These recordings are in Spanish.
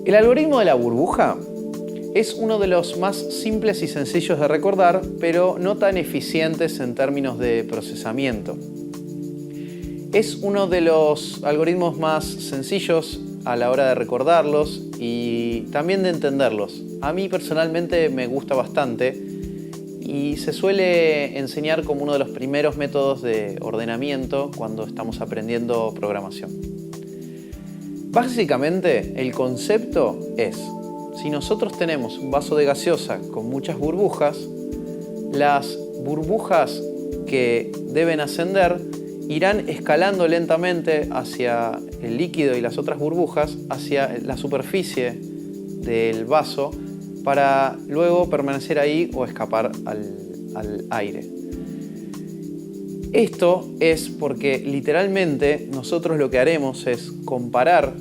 El algoritmo de la burbuja es uno de los más simples y sencillos de recordar, pero no tan eficientes en términos de procesamiento. Es uno de los algoritmos más sencillos a la hora de recordarlos y también de entenderlos. A mí personalmente me gusta bastante y se suele enseñar como uno de los primeros métodos de ordenamiento cuando estamos aprendiendo programación. Básicamente, el concepto es: si nosotros tenemos un vaso de gaseosa con muchas burbujas, las burbujas que deben ascender irán escalando lentamente hacia el líquido y las otras burbujas, hacia la superficie del vaso, para luego permanecer ahí o escapar al aire. Esto es porque literalmente nosotros lo que haremos es comparar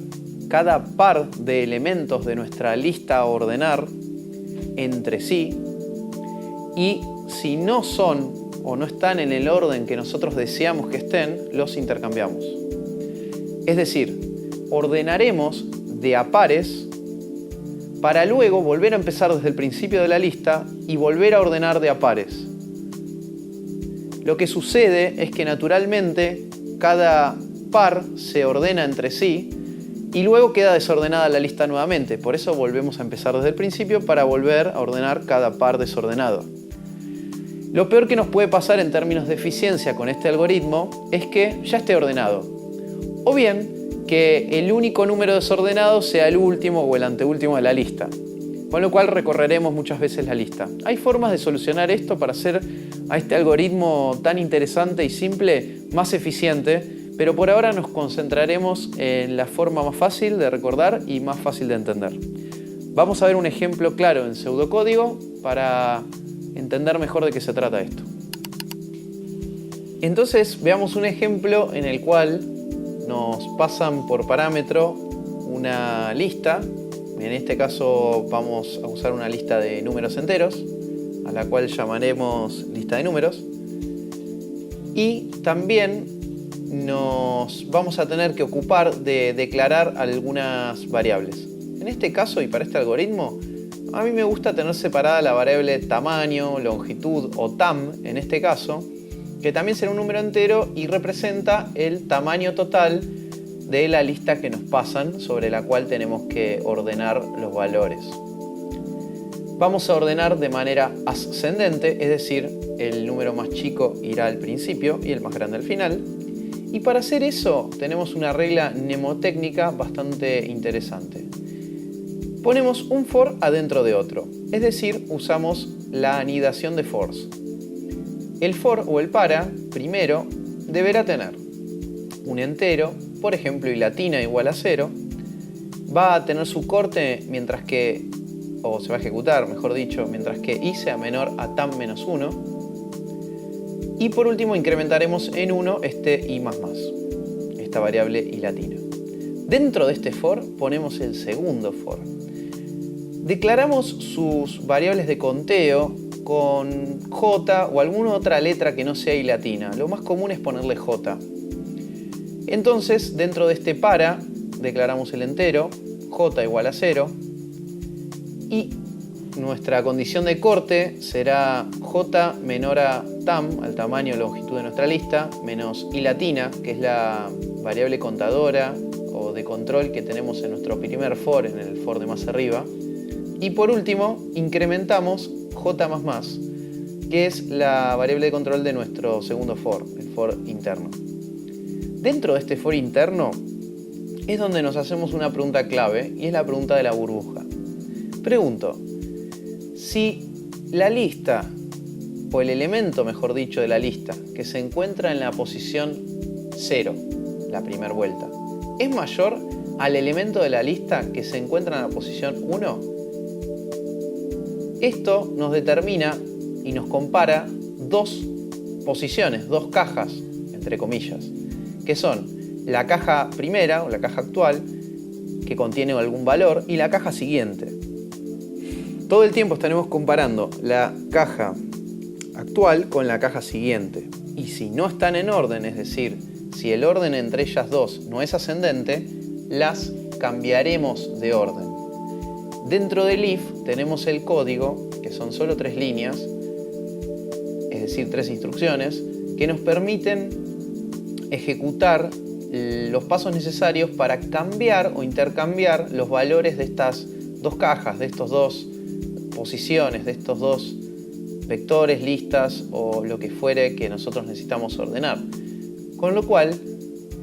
cada par de elementos de nuestra lista a ordenar entre sí, y si no son o no están en el orden que nosotros deseamos que estén, los intercambiamos. Es decir, ordenaremos de a pares para luego volver a empezar desde el principio de la lista y volver a ordenar de a pares. Lo que sucede es que naturalmente cada par se ordena entre sí y luego queda desordenada la lista nuevamente. Por eso volvemos a empezar desde el principio para volver a ordenar cada par desordenado. Lo peor que nos puede pasar en términos de eficiencia con este algoritmo es que ya esté ordenado. O bien que el único número desordenado sea el último o el anteúltimo de la lista. Con lo cual recorreremos muchas veces la lista. Hay formas de solucionar esto para hacer a este algoritmo tan interesante y simple más eficiente, pero por ahora nos concentraremos en la forma más fácil de recordar y más fácil de entender. Vamos a ver un ejemplo claro en pseudocódigo para entender mejor de qué se trata esto. Entonces veamos un ejemplo en el cual nos pasan por parámetro una lista. En este caso vamos a usar una lista de números enteros, a la cual llamaremos lista de números. Y también nos vamos a tener que ocupar de declarar algunas variables. En este caso y para este algoritmo, a mí me gusta tener separada la variable tamaño, longitud o tam, en este caso, que también será un número entero y representa el tamaño total de la lista que nos pasan, sobre la cual tenemos que ordenar los valores. Vamos a ordenar de manera ascendente, es decir, el número más chico irá al principio y el más grande al final. Y para hacer eso tenemos una regla mnemotécnica bastante interesante. Ponemos un for adentro de otro, es decir, usamos la anidación de fors. El for o el para, primero, deberá tener un entero, por ejemplo, y latina igual a 0, va a tener su corte mientras que, o se va a ejecutar, mejor dicho, mientras que i sea menor a tam menos 1, y por último incrementaremos en 1 este i++, esta variable i latina. Dentro de este for ponemos el segundo for. Declaramos sus variables de conteo con j o alguna otra letra que no sea i latina. Lo más común es ponerle j. Entonces, dentro de este para, declaramos el entero, j igual a 0, y nuestra condición de corte será j menor a tam, al tamaño o longitud de nuestra lista, menos i latina, que es la variable contadora o de control que tenemos en nuestro primer for, en el for de más arriba. Y por último, incrementamos j++, que es la variable de control de nuestro segundo for, el for interno. Dentro de este for interno es donde nos hacemos una pregunta clave, y es la pregunta de la burbuja. Pregunto, si la lista, o el elemento mejor dicho de la lista, que se encuentra en la posición 0, la primera vuelta, es mayor al elemento de la lista que se encuentra en la posición 1, esto nos determina y nos compara dos posiciones, dos cajas, entre comillas, que son la caja primera o la caja actual, que contiene algún valor, y la caja siguiente. Todo el tiempo estaremos comparando la caja actual con la caja siguiente. Y si no están en orden, es decir, si el orden entre ellas dos no es ascendente, las cambiaremos de orden. Dentro del if tenemos el código, que son solo 3 líneas, es decir, 3 instrucciones, que nos permiten ejecutar los pasos necesarios para cambiar o intercambiar los valores de estas dos cajas, de estas dos posiciones, de estos dos vectores, listas o lo que fuere que nosotros necesitamos ordenar. Con lo cual,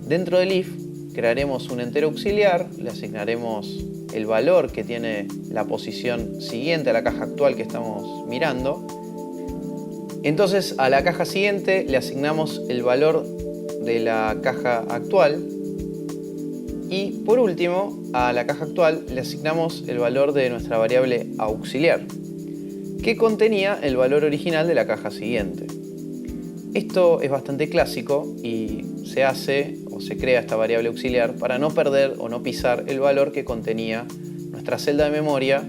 dentro del if crearemos un entero auxiliar, le asignaremos el valor que tiene la posición siguiente a la caja actual que estamos mirando. Entonces a la caja siguiente le asignamos el valor de la caja actual y por último a la caja actual le asignamos el valor de nuestra variable auxiliar que contenía el valor original de la caja siguiente. Esto es bastante clásico y se hace o se crea esta variable auxiliar para no perder o no pisar el valor que contenía nuestra celda de memoria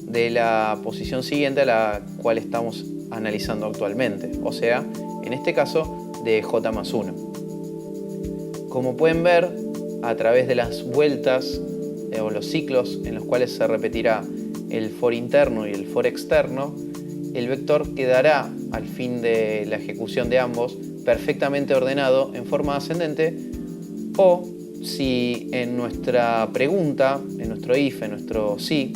de la posición siguiente a la cual estamos analizando actualmente, o sea, en este caso de j+1. Como pueden ver, a través de las vueltas o los ciclos en los cuales se repetirá el for interno y el for externo, el vector quedará al fin de la ejecución de ambos perfectamente ordenado en forma ascendente, o si en nuestra pregunta, en nuestro if, en nuestro si,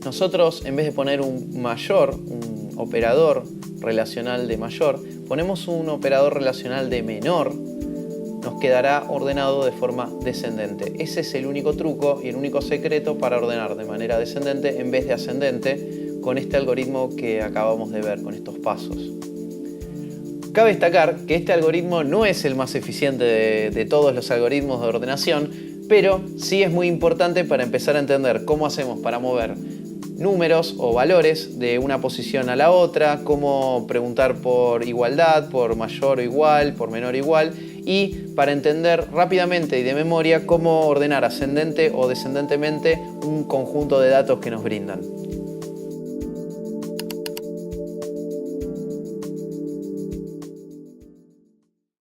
nosotros en vez de poner un mayor, un operador relacional de mayor, ponemos un operador relacional de menor, nos quedará ordenado de forma descendente. Ese es el único truco y el único secreto para ordenar de manera descendente en vez de ascendente con este algoritmo que acabamos de ver, con estos pasos. Cabe destacar que este algoritmo no es el más eficiente de todos los algoritmos de ordenación, pero sí es muy importante para empezar a entender cómo hacemos para mover números o valores de una posición a la otra, cómo preguntar por igualdad, por mayor o igual, por menor o igual, y para entender rápidamente y de memoria cómo ordenar ascendente o descendentemente un conjunto de datos que nos brindan.